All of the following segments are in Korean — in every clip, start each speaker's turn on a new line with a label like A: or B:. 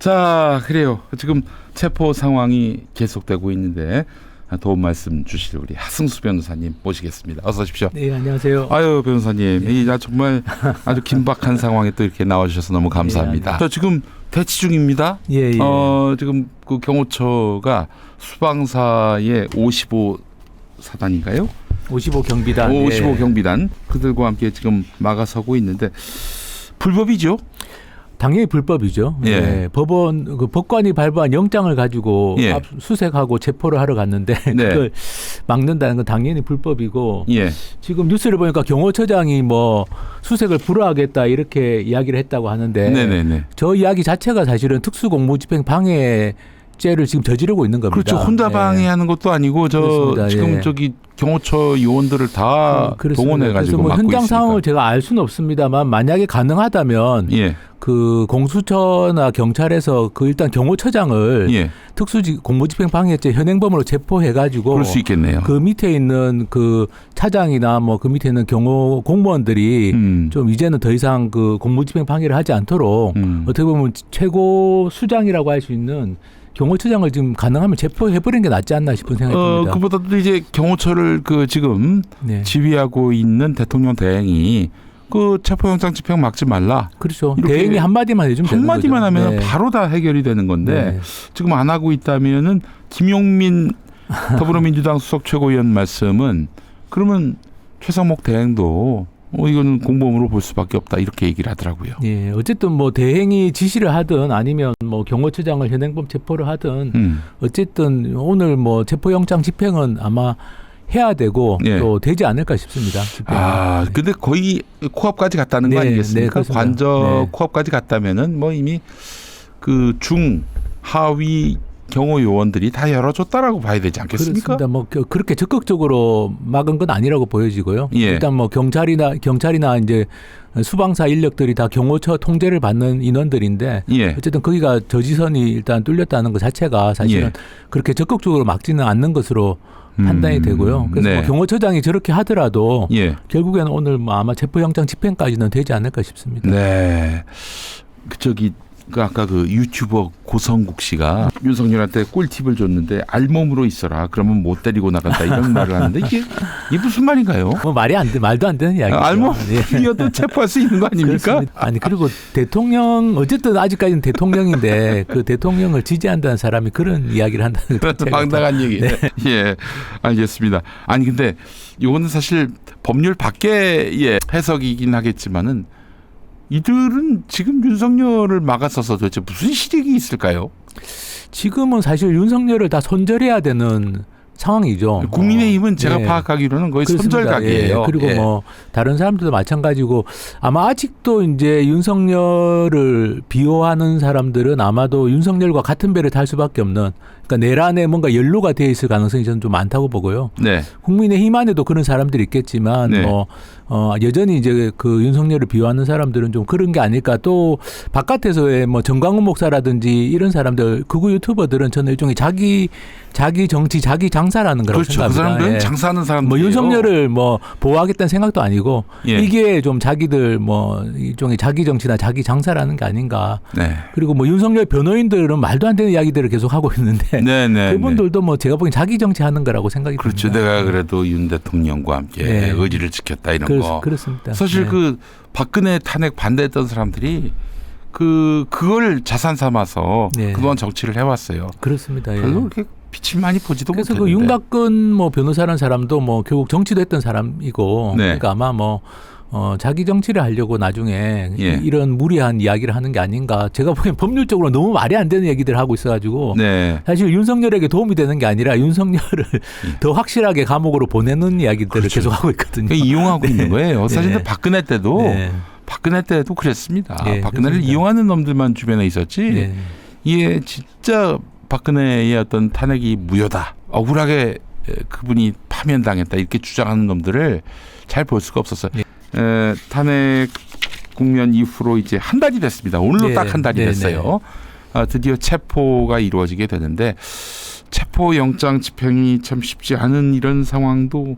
A: 자, 그래요. 지금 체포 상황이 계속되고 있는데 도움 말씀 주실 우리 하승수 변호사님 모시겠습니다. 어서 오십시오.
B: 네, 안녕하세요.
A: 아유, 변호사님. 네. 정말 아주 긴박한 상황에 또 이렇게 나와주셔서 너무 감사합니다. 저 지금 대치 중입니다.
B: 예.
A: 지금 그 경호처가 수방사의 55 사단인가요?
B: 55 경비단.
A: 55 경비단 그들과 함께 지금 막아서고 있는데 불법이죠?
B: 당연히 불법이죠.
A: 예.
B: 네. 법관이 발부한 영장을 가지고
A: 예.
B: 수색하고 체포를 하러 갔는데
A: 네.
B: 그걸 막는다는 건 당연히 불법이고
A: 예.
B: 지금 뉴스를 보니까 경호처장이 뭐 수색을 불허하겠다 이렇게 이야기를 했다고 하는데
A: 네네네.
B: 저 이야기 자체가 사실은 특수공무집행 방해죄를 지금 저지르고 있는 겁니다.
A: 그렇죠. 혼자 방해하는 것도 아니고
B: 그렇습니다.
A: 지금 저기 경호처 요원들을 다 동원해가지고
B: 뭐
A: 막고
B: 현장
A: 있으니까.
B: 상황을 제가 알 수는 없습니다만 만약에 가능하다면
A: 예.
B: 그 공수처나 경찰에서 그 일단 경호처장을
A: 예.
B: 공무집행방해죄 현행범으로 체포해가지고
A: 그럴 수 있겠네요.
B: 그 밑에 있는 그 차장이나 뭐 그 밑에 있는 경호 공무원들이 좀 이제는 더 이상 그 공무집행방해를 하지 않도록 어떻게 보면 최고 수장이라고 할 수 있는 경호처장을 지금 가능하면 체포해버리는 게 낫지 않나 싶은 생각이 듭니다.
A: 그보다도 이제 경호처를 그 지금
B: 네.
A: 지휘하고 있는 대통령 대행이 그 체포영장 집행 막지 말라.
B: 그렇죠. 대행이 한마디만 해주면 되는 거죠.
A: 한마디만 하면
B: 네.
A: 바로 다 해결이 되는 건데
B: 네.
A: 지금 안 하고 있다면은 김용민 더불어민주당 수석 최고위원 말씀은 그러면 최상목 대행도 이거는 공범으로 볼 수밖에 없다 이렇게 얘기를 하더라고요.
B: 예, 어쨌든 뭐 대행이 지시를 하든 아니면 뭐 경호처장을 현행범 체포를 하든 어쨌든 오늘 뭐 체포영장 집행은 아마 해야 되고
A: 예.
B: 또 되지 않을까 싶습니다. 집행은.
A: 근데 거의 코앞까지 갔다는 거
B: 네,
A: 아니겠습니까?
B: 네,
A: 관저
B: 네.
A: 코앞까지 갔다면은 뭐 이미 그 중 하위 경호 요원들이 다 열어줬다라고 봐야 되지 않겠습니까?
B: 그렇습니다. 뭐 그렇게 적극적으로 막은 건 아니라고 보여지고요.
A: 예.
B: 일단 뭐 경찰이나 이제 수방사 인력들이 다 경호처 통제를 받는 인원들인데
A: 예.
B: 어쨌든 거기가 저지선이 일단 뚫렸다는 것 자체가 사실은
A: 예.
B: 그렇게 적극적으로 막지는 않는 것으로 판단이 되고요. 그래서
A: 네.
B: 뭐 경호처장이 저렇게 하더라도
A: 예.
B: 결국에는 오늘 뭐 아마 체포영장 집행까지는 되지 않을까 싶습니다.
A: 네. 아까 그 유튜버 고성국 씨가 윤석열한테 꿀팁을 줬는데 알몸으로 있어라. 그러면 못 데리고 나간다 이런 말을 하는데 이게 무슨 말인가요?
B: 뭐 말도 안 되는 이야기죠.
A: 알몸이어도 체포할 수 있는 거 아닙니까?
B: 그렇습니다. 아니 그리고 대통령 어쨌든 아직까지는 대통령인데 그 대통령을 지지한다는 사람이 그런 이야기를 한다는 것 자체가
A: 황당한 얘기네.
B: 네.
A: 예, 알겠습니다. 아니 근데 이거는 사실 법률 밖의 해석이긴 하겠지만은 이들은 지금 윤석열을 막아서서 도대체 무슨 실익이 있을까요?
B: 지금은 사실 윤석열을 다 손절해야 되는 상황이죠.
A: 국민의힘은 제가
B: 네.
A: 파악하기로는 거의
B: 그렇습니다.
A: 손절각이에요.
B: 예. 그리고
A: 예.
B: 뭐 다른 사람들도 마찬가지고 아마 아직도 이제 윤석열을 비호하는 사람들은 아마도 윤석열과 같은 배를 탈 수밖에 없는 그러니까 내란에 뭔가 연루가 되어 있을 가능성이 저는 좀 많다고 보고요.
A: 네.
B: 국민의힘 안에도 그런 사람들이 있겠지만
A: 네.
B: 여전히 이제 그 윤석열을 비호하는 사람들은 좀 그런 게 아닐까. 또 바깥에서의 뭐 정광훈 목사라든지 이런 사람들 극우 유튜버들은 저는 일종의 자기 정치 자기 장사라는 거라고
A: 그렇죠. 그
B: 생각합니다.
A: 사람들은
B: 예.
A: 장사하는 사람들이에요.
B: 뭐 윤석열을 뭐 보호하겠다는 생각도 아니고
A: 예.
B: 이게 좀 자기들 뭐 일종의 자기 정치나 자기 장사라는 게 아닌가.
A: 네.
B: 그리고 뭐 윤석열 변호인들은 말도 안 되는 이야기들을 계속 하고 있는데
A: 네.
B: 그분들도 뭐 제가 보기엔 자기 정치하는 거라고 생각이
A: 그렇죠.
B: 듭니다.
A: 내가 그래도 윤 대통령과 함께
B: 네.
A: 의지를 지켰다 이런 거.
B: 그렇습니다.
A: 사실
B: 네.
A: 그 박근혜 탄핵 반대했던 사람들이 그걸 자산 삼아서
B: 네.
A: 그동안 정치를 해왔어요.
B: 그렇습니다. 예.
A: 별로 그렇게 빛을 많이 보지도
B: 그래서
A: 못했는데.
B: 그 윤곽근 뭐 변호사라는 사람도 뭐 결국 정치도 했던 사람이고
A: 네.
B: 그러니까 아마 뭐 자기 정치를 하려고 나중에
A: 예.
B: 이런 무리한 이야기를 하는 게 아닌가. 제가 보기엔 법률적으로 너무 말이 안 되는 얘기들을 하고 있어가지고
A: 네.
B: 사실 윤석열에게 도움이 되는 게 아니라 윤석열을 더 확실하게 감옥으로 보내는 이야기들을
A: 그렇죠.
B: 계속 하고 있거든요.
A: 그러니까 이용하고
B: 네.
A: 있는 거예요. 사실
B: 네.
A: 박근혜 때도
B: 네.
A: 그랬습니다.
B: 네,
A: 박근혜를
B: 그렇습니다.
A: 이용하는 놈들만 주변에 있었지.
B: 네.
A: 이게 진짜 박근혜의 어떤 탄핵이 무효다. 억울하게 그분이 파면당했다. 이렇게 주장하는 놈들을 잘 볼 수가 없었어요.
B: 네.
A: 탄핵 국면 이후로 이제 한 달이 됐습니다. 오늘로
B: 네.
A: 딱 한 달이
B: 네.
A: 됐어요. 드디어 체포가 이루어지게 되는데 체포 영장 집행이 참 쉽지 않은 이런 상황도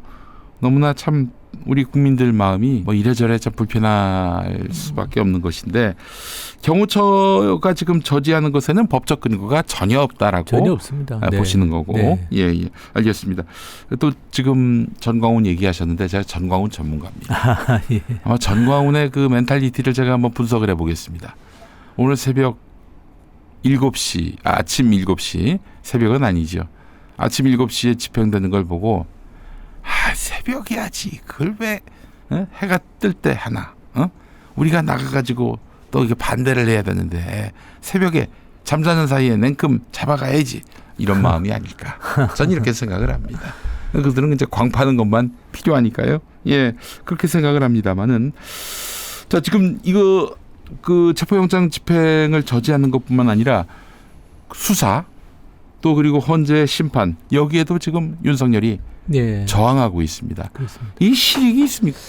A: 너무나 참 우리 국민들 마음이 뭐 이래저래 참 불편할 수밖에 없는 것인데 경호처가 지금 저지하는 것에는 법적 근거가 전혀 없다라고
B: 전혀 없습니다. 네.
A: 보시는 거고
B: 네.
A: 예, 알겠습니다. 또 지금 전광훈 얘기하셨는데 제가 전광훈 전문가입니다.
B: 예.
A: 아마 전광훈의 그 멘탈리티를 제가 한번 분석을 해보겠습니다. 오늘 새벽 7시 아침 7시 새벽은 아니죠. 아침 7시에 집행되는 걸 보고 새벽이야지. 그걸 왜 해가 뜰 때 하나 우리가 나가가지고 또 이게 반대를 해야 되는데 새벽에 잠자는 사이에 냉큼 잡아가야지. 이런 마음이 아닐까. 전 이렇게 생각을 합니다. 그들은 이제 광파는 것만 필요하니까요. 예, 그렇게 생각을 합니다만은 자 지금 이거 그 체포영장 집행을 저지하는 것뿐만 아니라 수사 또 그리고 헌재 심판 여기에도 지금 윤석열이
B: 네.
A: 저항하고 있습니다.
B: 그렇습니다.
A: 이 실익이 있습니까?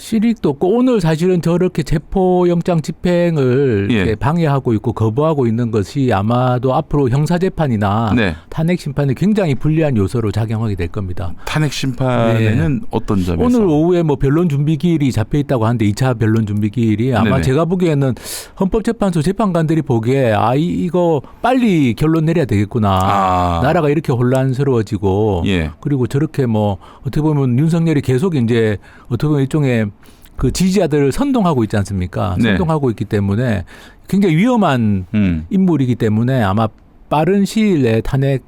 B: 실익도 없고 오늘 사실은 저렇게 체포영장 집행을
A: 예.
B: 이렇게 방해하고 있고 거부하고 있는 것이 아마도 앞으로 형사재판이나
A: 네.
B: 탄핵 심판에 굉장히 불리한 요소로 작용하게 될 겁니다.
A: 탄핵 심판에는 어떤 점에서?
B: 오늘 오후에 뭐 변론 준비 기일이 잡혀 있다고 하는데 2차 변론 준비 기일이 아마
A: 네네.
B: 제가 보기에는 헌법재판소 재판관들이 보기에 이거 빨리 결론 내려야 되겠구나. 나라가 이렇게 혼란스러워지고
A: 예.
B: 그리고 저렇게 뭐 어떻게 보면 윤석열이 계속 이제 어떻게 보면 일종의 그 지지자들을 선동하고 있지 않습니까?
A: 네.
B: 선동하고 있기 때문에 굉장히 위험한 인물이기 때문에 아마 빠른 시일 내에 탄핵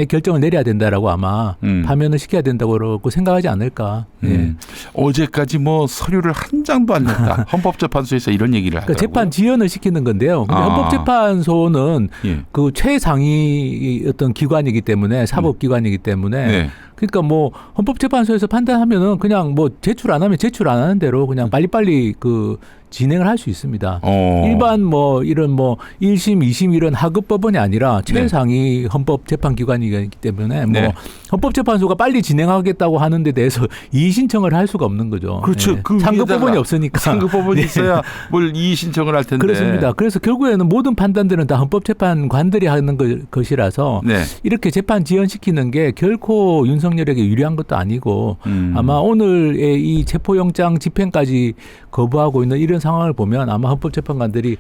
B: 결정을 내려야 된다라고 아마 파면을 시켜야 된다고 생각하지 않을까. 예.
A: 어제까지 뭐 서류를 한 장도 안 냈다. 헌법재판소에서 이런 얘기를 하더라고요.
B: 그러니까 재판 지연을 시키는 건데요. 근데 헌법재판소는
A: 예.
B: 그 최상위 어떤 기관이기 때문에 사법기관이기 때문에
A: 네.
B: 그러니까 뭐 헌법재판소에서 판단하면은 그냥 뭐 제출 안 하면 제출 안 하는 대로 그냥 빨리빨리 그 진행을 할 수 있습니다. 일반 뭐 이런 뭐 1심, 2심 이런 하급 법원이 아니라 최상위 헌법재판기관이기 때문에 뭐
A: 네.
B: 헌법재판소가 빨리 진행하겠다고 하는 데 대해서 이의 신청을 할 수가 없는 거죠.
A: 그렇죠.
B: 예.
A: 그
B: 상급
A: 위에다가
B: 법원이 없으니까.
A: 상급 법원이
B: 네.
A: 있어야 뭘 이의 신청을 할 텐데.
B: 그렇습니다. 그래서 결국에는 모든 판단들은 다 헌법재판관들이 하는 것이라서
A: 네.
B: 이렇게 재판 지연시키는 게 결코 윤석열에게 유리한 것도 아니고 아마 오늘의 이 체포영장 집행까지 거부하고 있는 이런 상황을 보면 아마 헌법재판관들이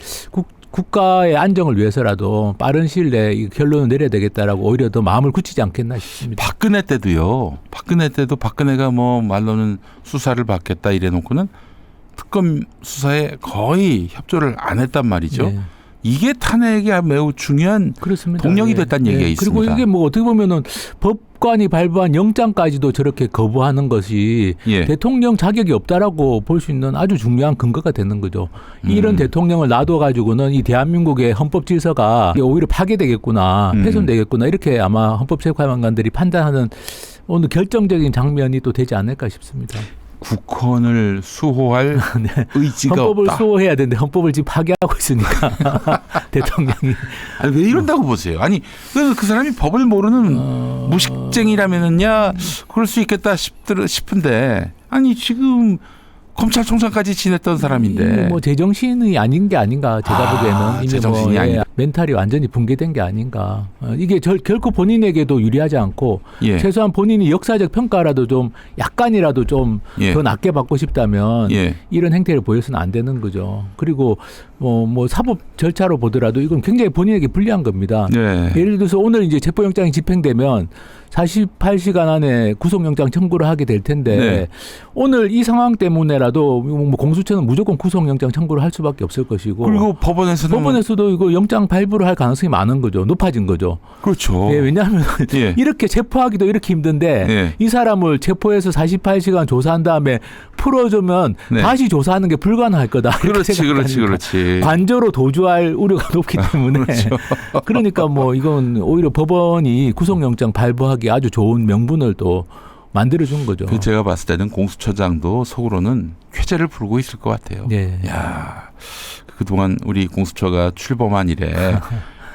B: 국가의 안정을 위해서라도 빠른 시일 내에 이 결론을 내려야 되겠다라고 오히려 더 마음을 굳히지 않겠나 싶습니다.
A: 박근혜 때도요. 박근혜 때도 박근혜가 뭐 말로는 수사를 받겠다 이래놓고는 특검 수사에 거의 협조를 안 했단 말이죠.
B: 네.
A: 이게 탄핵에 매우 중요한
B: 그렇습니다.
A: 동력이
B: 네.
A: 됐다는 얘기가 있습니다.
B: 그리고 이게 뭐 어떻게 보면은 법관이 발부한 영장까지도 저렇게 거부하는 것이
A: 예.
B: 대통령 자격이 없다라고 볼 수 있는 아주 중요한 근거가 되는 거죠. 이런 대통령을 놔둬가지고는 이 대한민국의 헌법 질서가 오히려 파괴되겠구나, 훼손되겠구나 이렇게 아마 헌법재판관들이 판단하는 오늘 결정적인 장면이 또 되지 않을까 싶습니다.
A: 국헌을 수호할
B: 네.
A: 의지가
B: 헌법을
A: 없다.
B: 수호해야 되는데 헌법을 지금 파괴하고 있으니까 대통령이.
A: 아니, 왜 이런다고 보세요? 아니 그 사람이 법을 모르는 무식쟁이라면은야 그럴 수 있겠다 싶은데 아니 지금 검찰총장까지 지냈던 사람인데
B: 뭐 제정신이 아닌 게 아닌가 제가 보기에는 이미
A: 제정신이
B: 뭐
A: 아니다.
B: 멘탈이 완전히 붕괴된 게 아닌가. 이게 결코 본인에게도 유리하지 않고
A: 예.
B: 최소한 본인이 역사적 평가라도 좀 약간이라도 좀 더
A: 예.
B: 낮게 받고 싶다면
A: 예.
B: 이런 행태를 보여서는 안 되는 거죠. 그리고 뭐 사법 절차로 보더라도 이건 굉장히 본인에게 불리한 겁니다.
A: 네.
B: 예를 들어서 오늘 이제 체포영장이 집행되면 48시간 안에 구속영장 청구를 하게 될 텐데
A: 네.
B: 오늘 이 상황 때문에라도 뭐 공수처는 무조건 구속영장 청구를 할 수밖에 없을 것이고
A: 그리고 법원에서도
B: 이거 영장 발부를 할 가능성이 많은 거죠. 높아진 거죠.
A: 그렇죠.
B: 예, 왜냐하면
A: 예.
B: 이렇게 체포하기도 이렇게 힘든데
A: 예.
B: 이 사람을 체포해서 48시간 조사한 다음에 풀어주면
A: 네.
B: 다시 조사하는 게 불가능할 거다. 이렇게 생각하니까.
A: 그렇지.
B: 관저로 도주할 우려가 높기 때문에 그러니까 뭐 이건 오히려 법원이 구속영장 발부하기 아주 좋은 명분을 또 만들어준 거죠.
A: 그 제가 봤을 때는 공수처장도 속으로는 쾌재를 부르고 있을 것 같아요.
B: 네.
A: 야, 그동안 우리 공수처가 출범한 이래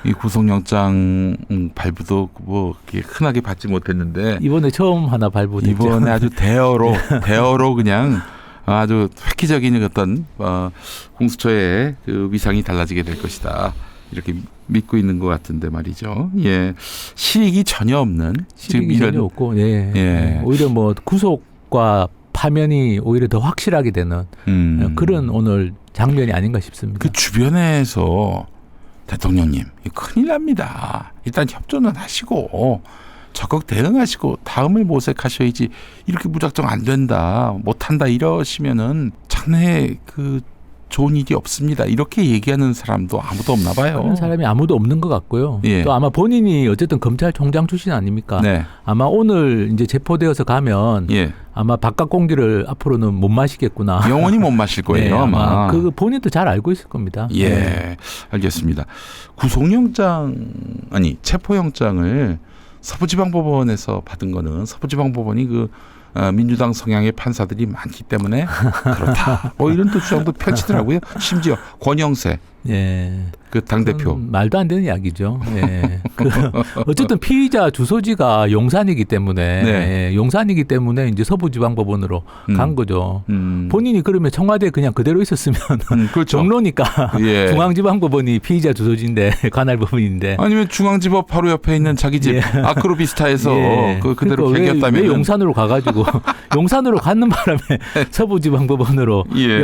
A: 이 구속영장 발부도 뭐 이렇게 흔하게 받지 못했는데
B: 이번에 처음 하나 발부됐죠.
A: 이번에 아주 대어로 그냥 아주 획기적인 어떤 공수처의 그 위상이 달라지게 될 것이다. 이렇게 믿고 있는 것 같은데 말이죠. 예, 실익이 전혀 없는
B: 실익이 전혀 없고, 예. 오히려 뭐 구속과 파면이 오히려 더 확실하게 되는 그런 오늘 장면이 아닌가 싶습니다.
A: 그 주변에서 대통령님 큰일 납니다. 일단 협조는 하시고 적극 대응하시고 다음을 모색하셔야지 이렇게 무작정 안 된다 못한다 이러시면은 장래에 그 좋은 일이 없습니다. 이렇게 얘기하는 사람도 아무도 없나 봐요.
B: 그런 사람이 아무도 없는 것 같고요.
A: 예.
B: 또 아마 본인이 어쨌든 검찰총장 출신 아닙니까?
A: 네.
B: 아마 오늘 이제 체포되어서 가면
A: 예.
B: 아마 바깥 공기를 앞으로는 못 마시겠구나.
A: 영원히 못 마실 거예요.
B: 네,
A: 아마.
B: 그 본인도 잘 알고 있을 겁니다.
A: 예,
B: 네.
A: 알겠습니다. 체포영장을 서부지방법원에서 받은 거는 서부지방법원이 민주당 성향의 판사들이 많기 때문에 그렇다. 뭐 이런 또 주장도 펼치더라고요. 심지어 권영세
B: 예.
A: 그 당대표.
B: 말도 안 되는 이야기죠. 예. 어쨌든 피의자 주소지가 용산이기 때문에
A: 네.
B: 예, 용산이기 때문에 이제 서부지방법원으로 간 거죠. 본인이 그러면 청와대에 그냥 그대로 있었으면
A: 그렇죠.
B: 종로니까
A: 예.
B: 중앙지방법원이 피의자 주소지인데 관할 법원인데
A: 아니면 중앙지법 바로 옆에 있는 자기 집
B: 예.
A: 아크로비스타에서
B: 예.
A: 그대로
B: 그러니까
A: 배겼다면
B: 왜 용산으로 가가지고 용산으로 갔는 바람에 서부지방법원으로
A: 예.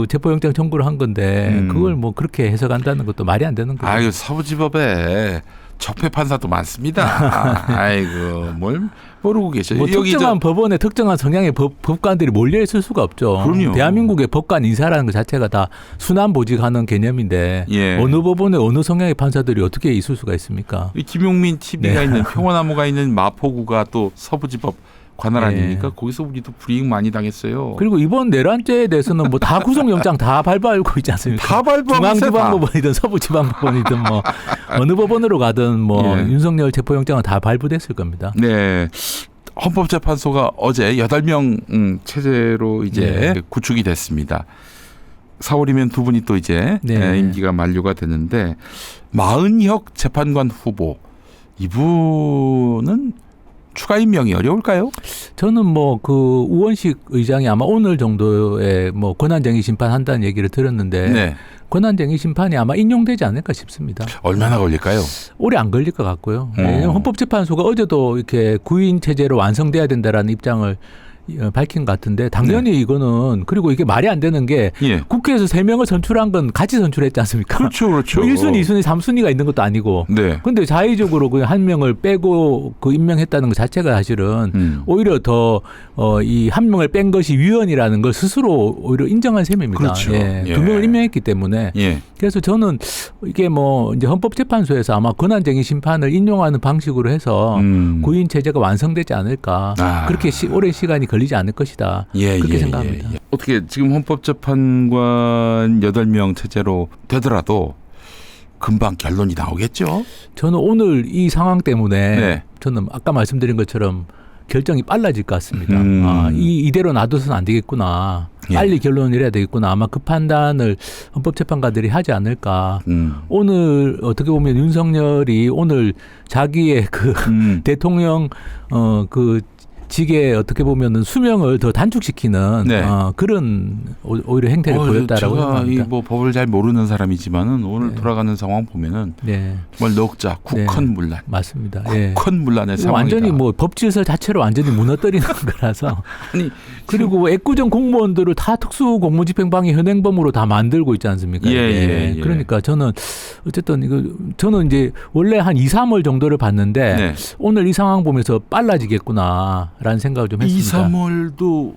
B: 체포영장 청구를 한 건데 그걸 뭐 그렇게 해석한다는 것도 말이 안 되는 거죠.
A: 아유 서부지법에 적폐 판사도 많습니다. 아이고 뭘 모르고 계셔요.
B: 뭐 특정한 법원에 특정한 성향의 법관들이 몰려 있을 수가 없죠.
A: 그럼요.
B: 대한민국의 법관 인사라는 것 자체가 다 순환 보직하는 개념인데
A: 예.
B: 어느 법원에 어느 성향의 판사들이 어떻게 있을 수가 있습니까?
A: 이 김용민 TV가
B: 네.
A: 있는 평화나무가 있는 마포구가 또 서부지법 관할
B: 네.
A: 아닙니까? 거기서 우리도 불이익 많이 당했어요.
B: 그리고 이번 내란죄에 대해서는 뭐 다 구속영장 다 발부하고 있지 않습니까?
A: 다 발부하고
B: 중앙지방법원이든 서부지방법원이든 뭐 어느 법원으로 가든 뭐
A: 예.
B: 윤석열 체포영장은 다 발부됐을 겁니다.
A: 네. 헌법재판소가 어제 8명 체제로 이제
B: 네.
A: 구축이 됐습니다. 4월이면 두 분이 또 이제
B: 네.
A: 임기가 만료가 되는데 마은혁 재판관 후보 이분은 추가 임명이 어려울까요?
B: 저는 뭐 그 우원식 의장이 아마 오늘 정도의 뭐 권한쟁의 심판한다는 얘기를 들었는데
A: 네.
B: 권한쟁의 심판이 아마 인용되지 않을까 싶습니다.
A: 얼마나 걸릴까요?
B: 오래 안 걸릴 것 같고요. 왜냐하면 헌법재판소가 어제도 이렇게 구인 체제로 완성돼야 된다라는 입장을 밝힌 것 같은데 당연히 이거는 그리고 이게 말이 안 되는 게
A: 예.
B: 국회에서 3명을 선출한 건 같이 선출했지 않습니까?
A: 그렇죠, 그렇죠.
B: 뭐 1순위, 2순위, 3순위가 있는 것도 아니고.
A: 네.
B: 근데 자의적으로 그 한 명을 빼고 그 임명했다는 것 자체가 사실은 오히려 더 이 한 명을 뺀 것이 위헌이라는 걸 스스로 오히려 인정한 셈입니다.
A: 그렇죠.
B: 예.
A: 예.
B: 2명을 임명했기 때문에.
A: 예.
B: 그래서 저는 이게 뭐 이제 헌법재판소에서 아마 권한쟁의 심판을 인용하는 방식으로 해서 구인 체제가 완성되지 않을까. 그렇게 오랜 시간이 걸리지 않을 것이다. 그렇게 생각합니다.
A: 어떻게 지금 헌법재판관 8명 체제로 되더라도 금방 결론이 나오겠죠?
B: 저는 오늘 이 상황 때문에
A: 네.
B: 저는 아까 말씀드린 것처럼 결정이 빨라질 것 같습니다. 이대로 놔둬서는 안 되겠구나.
A: 예.
B: 빨리 결론을 내려야 되겠구나. 아마 그 판단을 헌법재판관들이 하지 않을까. 오늘 어떻게 보면 윤석열이 오늘 자기의 그 대통령 그 직에 어떻게 보면은 수명을 더 단축시키는
A: 네.
B: 그런 오히려 행태를 보였다라고
A: 제가
B: 생각합니다.
A: 뭐 법을 잘 모르는 사람이지만은 오늘
B: 네.
A: 돌아가는 상황 보면은
B: 네.
A: 정말 넉자 국헌문란,
B: 맞습니다. 예.
A: 국헌문란의 상황이다.
B: 완전히 뭐 법질서 자체로 완전히 무너뜨리는 거라서.
A: 아니
B: 그리고 애꿎은 공무원들을 다 특수공무집행방해 현행범으로 다 만들고 있지 않습니까?
A: 예.
B: 그러니까 저는 어쨌든 저는 이제 원래 한 2, 3월 정도를 봤는데
A: 네.
B: 오늘 이 상황 보면서 빨라지겠구나라는 생각을 좀
A: 2,
B: 했습니다.
A: 3월도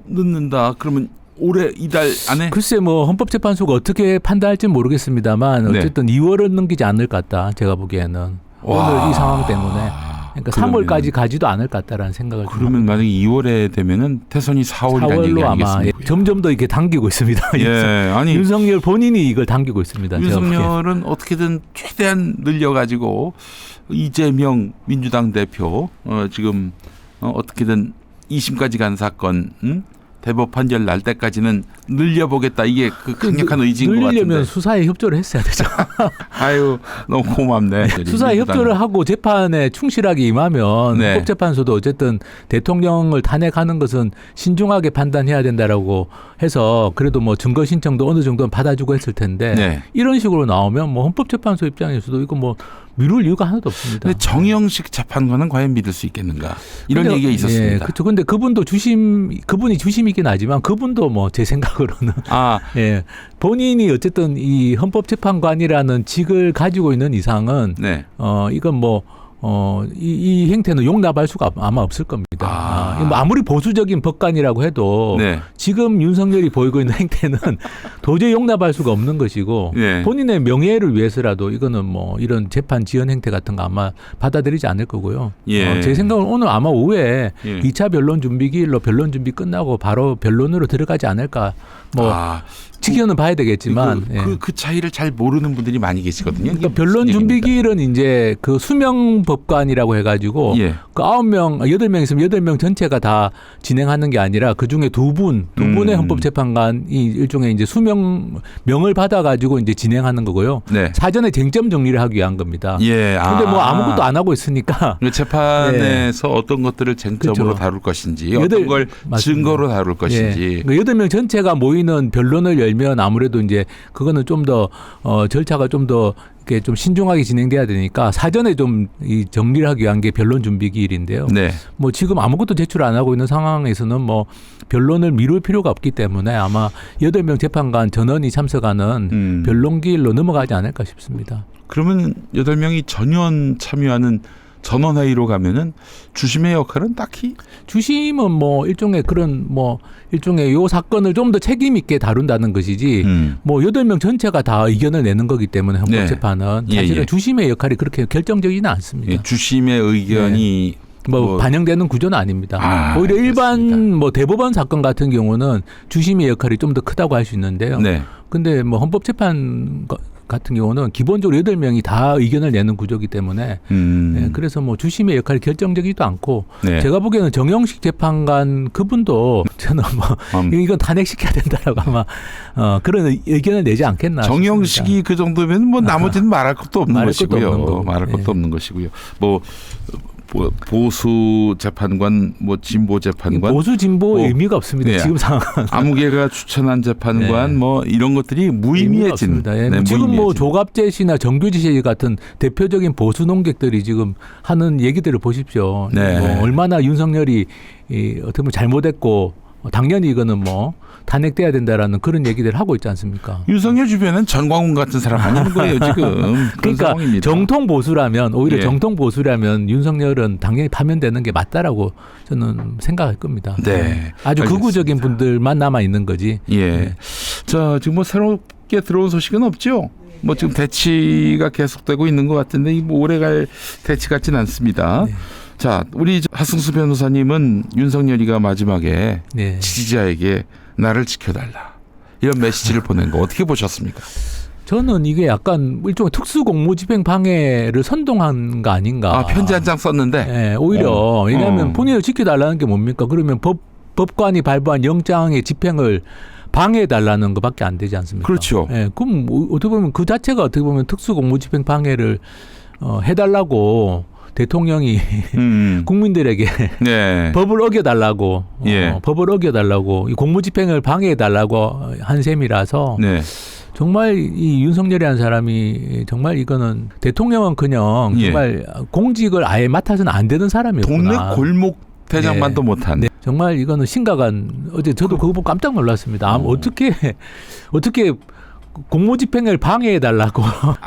A: 늦는다. 그러면 올해 이달 안에?
B: 글쎄 뭐 헌법재판소가 어떻게 판단할지는 모르겠습니다만
A: 네.
B: 어쨌든 2월은 넘기지 않을 것 같다. 제가 보기에는 오늘 이 상황 때문에. 그러니까
A: 그러면,
B: 3월까지 가지도 않을 것 같다라는 생각을 좀
A: 그러면
B: 합니다.
A: 만약에 2월에 되면은 태선이 4월이라는 얘기
B: 4월로 아마
A: 아니겠습니까?
B: 점점 더 이렇게 당기고 있습니다.
A: 예, 아니
B: 윤석열 본인이 이걸 당기고 있습니다. 제가 보기엔.
A: 윤석열은 어떻게든 최대한 늘려가지고 이재명 민주당 대표 지금 어떻게든 2심까지 간 사건 대법 판결 날 때까지는 늘려보겠다. 이게 그 강력한 의지인 것 같은데.
B: 늘리려면 수사에 협조를 했어야 되죠.
A: 아유 너무 고맙네.
B: 수사에 협조를 하고 재판에 충실하게 임하면
A: 네.
B: 헌법재판소도 어쨌든 대통령을 탄핵하는 것은 신중하게 판단해야 된다라고 해서 그래도 뭐 증거 신청도 어느 정도는 받아주고 했을 텐데
A: 네.
B: 이런 식으로 나오면 뭐 헌법재판소 입장에서도 이거 뭐 미룰 이유가 하나도 없습니다.
A: 근데 정영식 재판관은 과연 믿을 수 있겠는가? 이런
B: 근데,
A: 얘기가 있었습니다.
B: 예, 그렇죠. 근데 그분이 주심이긴 하지만 그분도 뭐 제 생각으로는 예, 본인이 어쨌든 이 헌법재판관이라는 직을 가지고 있는 이상은
A: 네.
B: 이건 뭐 이 행태는 용납할 수가 아마 없을 겁니다. 뭐 아무리 보수적인 법관이라고 해도
A: 네.
B: 지금 윤석열이 보이고 있는 행태는 도저히 용납할 수가 없는 것이고
A: 네.
B: 본인의 명예를 위해서라도 이거는 뭐 이런 재판 지연 행태 같은 거 아마 받아들이지 않을 거고요.
A: 예.
B: 제 생각은 오늘 아마 오후에
A: 예.
B: 2차 변론 준비 기일로 변론 준비 끝나고 바로 변론으로 들어가지 않을까. 뭐 지켜는 봐야 되겠지만
A: 그 차이를 잘 모르는 분들이 많이 계시거든요.
B: 그러니까 변론 준비 기일은 이제 그 수명 법관이라고 해가지고
A: 예.
B: 그 9명, 8명 있으면 8명 전체가 다 진행하는 게 아니라 그 중에 두 분의 헌법재판관이 일종의 이제 수명을 받아가지고 이제 진행하는 거고요.
A: 네.
B: 사전에 쟁점 정리를 하기 위한 겁니다.
A: 예.
B: 근데 뭐 아무것도 안 하고 있으니까
A: 재판에서 어떤 것들을 쟁점으로
B: 그렇죠.
A: 다룰 것인지 어떤 걸
B: 맞습니다.
A: 증거로 다룰 것인지.
B: 예. 8명 전체가 모이는 변론을 열면 아무래도 이제 그거는 좀 더 절차가 좀 더 이렇게 좀 신중하게 진행돼야 되니까 사전에 좀 이 정리를 하기 위한 게 변론 준비 기일인데요.
A: 네.
B: 뭐 지금 아무것도 제출 안 하고 있는 상황에서는 뭐 변론을 미룰 필요가 없기 때문에 아마 8명 재판관 전원이 참석하는 변론 기일로 넘어가지 않을까 싶습니다.
A: 그러면 8명이 전원 참여하는 전원회의로 가면은 주심의 역할은 딱히
B: 주심은 뭐 일종의 그런 뭐 일종의 요 사건을 좀 더 책임 있게 다룬다는 것이지 뭐 8명 전체가 다 의견을 내는 거기 때문에 헌법재판은
A: 네.
B: 사실은 주심의 역할이 그렇게 결정적이지는 않습니다.
A: 예, 주심의 의견이
B: 뭐 반영되는 구조는 아닙니다. 오히려 일반
A: 알겠습니다.
B: 뭐 대법원 사건 같은 경우는 주심의 역할이 좀 더 크다고 할 수 있는데요.
A: 네.
B: 근데 뭐 헌법재판 같은 경우는 기본적으로 8명이 다 의견을 내는 구조이기 때문에 네, 그래서 뭐 주심의 역할이 결정적이지도 않고
A: 네.
B: 제가 보기에는 정영식 재판관 그분도 저는 뭐 이건 탄핵시켜야 된다라고 아마 그런 의견을 내지 않겠나
A: 정영식이
B: 싶습니다.
A: 그 정도면 뭐 나머지는 말할 것도 없는
B: 말할 것도
A: 것이고요.
B: 없는 거고.
A: 말할 것도
B: 네.
A: 없는 것이고요. 뭐 보수 재판관, 뭐 진보 재판관,
B: 보수 진보
A: 뭐,
B: 의미가 없습니다.
A: 네.
B: 지금 상황은.
A: 아무개가 추천한 재판관,
B: 네.
A: 뭐 이런 것들이 무의미해진.
B: 예.
A: 네,
B: 지금 뭐
A: 무의미해진.
B: 조갑재 씨나 정규지 씨 같은 대표적인 보수 농객들이 지금 하는 얘기들을 보십시오.
A: 네.
B: 뭐 얼마나 윤석열이 어떻게 보면 잘못했고 당연히 이거는 뭐 탄핵돼야 된다라는 그런 얘기들을 하고 있지 않습니까?
A: 윤석열 주변엔 전광훈 같은 사람 아닌 거예요 지금. 그런
B: 그러니까
A: 상황입니다.
B: 정통 보수라면 오히려
A: 예.
B: 정통 보수라면 윤석열은 당연히 파면되는 게 맞다라고 저는 생각할 겁니다.
A: 네.
B: 아주
A: 알겠습니다.
B: 극우적인 분들만 남아 있는 거지.
A: 예.
B: 네.
A: 자, 지금 뭐 새롭게 들어온 소식은 없죠? 뭐 지금 대치가 계속되고 있는 것 같은데 뭐 오래갈 대치 같지는 않습니다.
B: 네.
A: 자, 우리 하승수 변호사님은 윤석열이가 마지막에
B: 네.
A: 지지자에게 나를 지켜달라 이런 메시지를 보낸 거 어떻게 보셨습니까?
B: 저는 이게 약간 일종의 특수 공무집행 방해를 선동한 거 아닌가.
A: 편지 한 장 썼는데.
B: 네, 오히려 왜냐하면 본인을 지켜달라는 게 뭡니까? 그러면 법관이 발부한 영장의 집행을 방해해달라는 것밖에 안 되지 않습니까?
A: 그렇죠.
B: 네, 그럼 어떻게 보면 그 자체가 어떻게 보면 특수 공무집행 방해를 해달라고 대통령이 국민들에게
A: 네.
B: 법을 어겨달라고
A: 예.
B: 법을 어겨달라고 이 공무집행을 방해해달라고 한 셈이라서
A: 네.
B: 정말 이 윤석열이라는 사람이 정말 이거는 대통령은커녕
A: 예.
B: 정말 공직을 아예 맡아서는 안 되는 사람이었구나.
A: 동네 골목 대장만도 못한.
B: 네. 정말 이거는 심각한. 어제 저도 그거 보고 깜짝 놀랐습니다. 어떻게 공무집행을 방해해달라고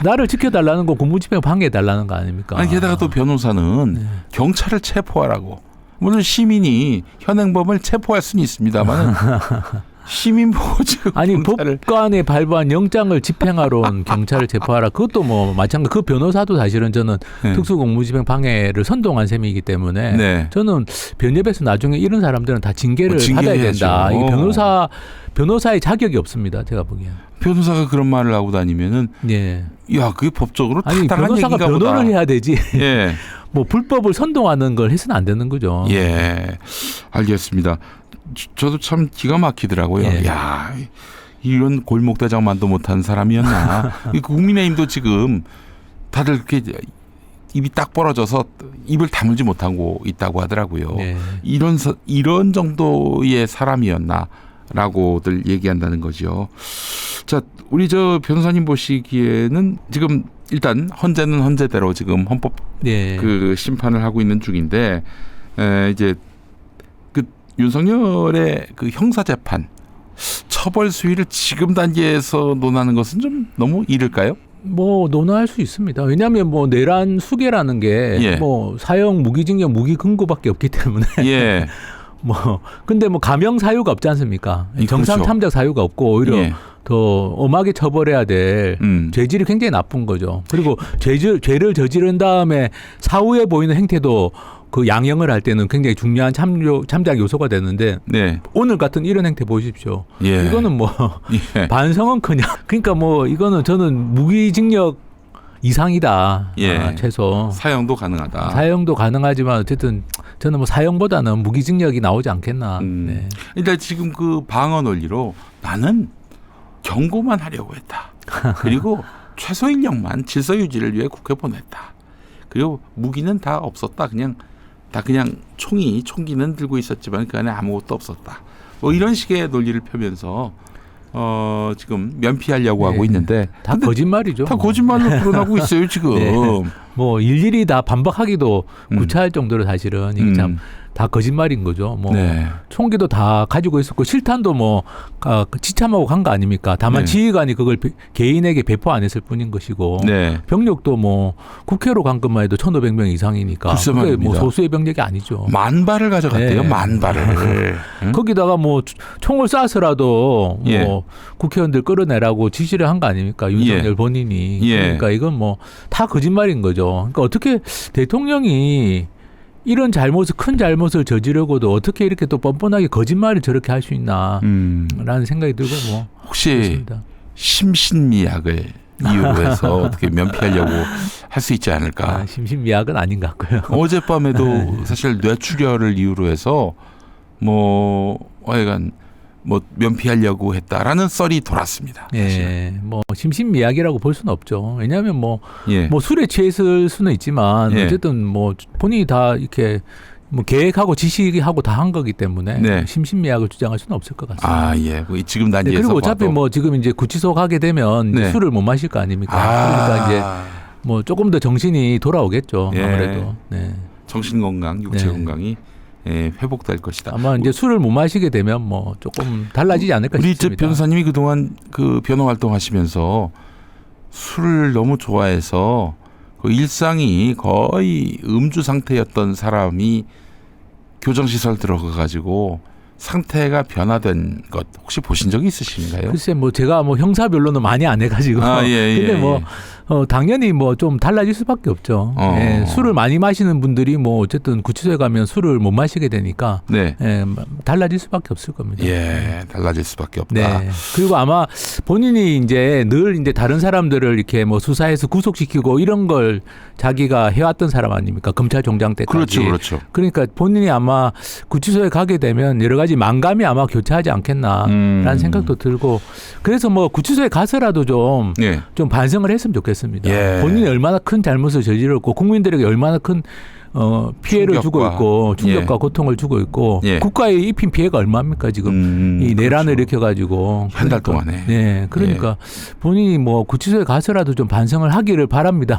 B: 나를 지켜달라는 거 공무집행을 방해해달라는 거 아닙니까?
A: 아니 게다가 또 변호사는 경찰을 체포하라고. 물론 시민이 현행범을 체포할 수는 있습니다만 시민 보고 지금
B: 아니
A: 경찰을.
B: 법관에 발부한 영장을 집행하러 온 경찰을 체포하라. 그것도 뭐 마찬가지. 그 변호사도 사실은 저는
A: 네.
B: 특수공무집행 방해를 선동한 셈이기 때문에
A: 네.
B: 저는 변협에서 나중에 이런 사람들은 다 징계를 받아야 된다. 이 변호사의 자격이 없습니다. 제가 보기에는.
A: 변호사가 그런 말을 하고 다니면은
B: 예.
A: 야 그게 법적으로
B: 아니
A: 타당한
B: 변호사가
A: 얘기인가
B: 변호를
A: 보다.
B: 해야 되지.
A: 예.
B: 뭐 불법을 선동하는 걸 해서는 안 되는 거죠.
A: 예. 알겠습니다. 저도 참 기가 막히더라고요.
B: 예.
A: 야 이런 골목대장만도 못한 사람이었나. 국민의힘도 지금 다들 그렇게 입이 딱 벌어져서 입을 다물지 못하고 있다고 하더라고요.
B: 예.
A: 이런 정도의 사람이었나라고들 얘기한다는 거죠. 자, 우리 저 변호사님 보시기에는 지금 일단 헌재는 헌재대로 지금 헌법
B: 네.
A: 그 심판을 하고 있는 중인데 이제 그 윤석열의 그 형사 재판 처벌 수위를 지금 단계에서 논하는 것은 좀 너무 이를까요?
B: 뭐 논할 수 있습니다. 왜냐하면 뭐 내란 수계라는 게 뭐 사형, 무기징역, 무기금고밖에 없기 때문에
A: 예.
B: 뭐 근데 뭐 감형 사유가 없지 않습니까? 정상
A: 그렇죠.
B: 참작 사유가 없고 오히려 더 엄하게 처벌해야 될 죄질이 굉장히 나쁜 거죠. 그리고 죄를 저지른 다음에 사후에 보이는 행태도 그 양형을 할 때는 굉장히 중요한 참작 요소가 되는데 오늘 같은 이런 행태 보십시오. 이거는 뭐 반성은커녕 그러니까 뭐 이거는 저는 무기징역 이상이다. 최소
A: 사형도 가능하다.
B: 사형도 가능하지만 어쨌든 저는 뭐 사형보다는 무기징역이 나오지 않겠나. 네.
A: 일단 지금 그 방어 논리로 나는 경고만 하려고 했다. 그리고 최소 인력만 질서 유지를 위해 국회 보냈다. 그리고 무기는 다 없었다. 그냥 총기는 들고 있었지만 그 안에 아무것도 없었다. 뭐 이런 식의 논리를 펴면서 지금 면피하려고 하고 있는데
B: 다 거짓말이죠.
A: 다 거짓말로 드러나고 있어요 지금.
B: 뭐 일일이 다 반박하기도 구차할 정도로 사실은 이게 참 다 거짓말인 거죠. 뭐 총기도 다 가지고 있었고 실탄도 뭐 지참하고 간 거 아닙니까? 다만 지휘관이 그걸 개인에게 배포 안 했을 뿐인 것이고 병력도 뭐 국회로 간 것만 해도 1,500명 이상이니까 그게 뭐 소수의 병력이 아니죠.
A: 만발을 가져갔대요. 만발을.
B: 거기다가 뭐 총을 쏴서라도 뭐 국회의원들 끌어내라고 지시를 한 거 아닙니까? 윤석열 본인이. 그러니까 이건 뭐 다 거짓말인 거죠. 그러니까 어떻게 대통령이 이런 큰 잘못을 저지르고도 어떻게 이렇게 또 뻔뻔하게 거짓말을 저렇게 할 수 있나라는 생각이 들고 뭐
A: 혹시
B: 그렇습니다.
A: 심신미약을 이유로 해서 어떻게 면피하려고 할 수 있지 않을까?
B: 심신미약은 아닌 것 같고요.
A: 어젯밤에도 사실 뇌출혈을 이유로 해서 하여간 면피하려고 했다라는 썰이 돌았습니다.
B: 뭐 심신미약이라고 볼 수는 없죠. 왜냐하면 뭐 술에 취했을 수는 있지만 어쨌든 뭐 본인이 다 이렇게 뭐 계획하고 지시하고 다 한 거기 때문에 심신미약을 주장할 수는 없을 것 같습니다.
A: 지금 단계에서
B: 그리고 어차피 뭐 지금 이제 구치소 가게 되면 술을 못 마실 거 아닙니까? 그러니까 이제 뭐 조금 더 정신이 돌아오겠죠. 아무래도.
A: 정신 건강, 육체 건강이 회복될 것이다.
B: 아마 이제 술을 못 마시게 되면 뭐 조금 달라지지 않을까 싶습니다.
A: 우리 변호사님이 그동안 그 변호 활동하시면서 술을 너무 좋아해서 그 일상이 거의 음주 상태였던 사람이 교정시설 들어가가지고 상태가 변화된 것 혹시 보신 적이 있으신가요?
B: 글쎄 뭐 제가 뭐 형사별로는 많이 안 해가지고 근데 뭐 당연히 뭐 좀 달라질 수밖에 없죠. 술을 많이 마시는 분들이 뭐 어쨌든 구치소에 가면 술을 못 마시게 되니까 달라질 수밖에 없을 겁니다.
A: 달라질 수밖에 없다.
B: 그리고 아마 본인이 이제 늘 이제 다른 사람들을 이렇게 뭐 수사해서 구속시키고 이런 걸 자기가 해왔던 사람 아닙니까? 검찰총장 때까지.
A: 그렇죠.
B: 그러니까 본인이 아마 구치소에 가게 되면 여러 가지 만감이 아마 교차하지 않겠나라는 생각도 들고 그래서 뭐 구치소에 가서라도 좀 반성을 했으면 좋겠습니다. 본인이 얼마나 큰 잘못을 저질렀고 국민들에게 얼마나 큰 피해를 주고 있고 충격과 고통을 주고 있고 국가에 입힌 피해가 얼마입니까 지금 이 내란을 일으켜가지고
A: 한 달 동안에.
B: 그러니까 본인이 뭐 구치소에 가서라도 좀 반성을 하기를 바랍니다.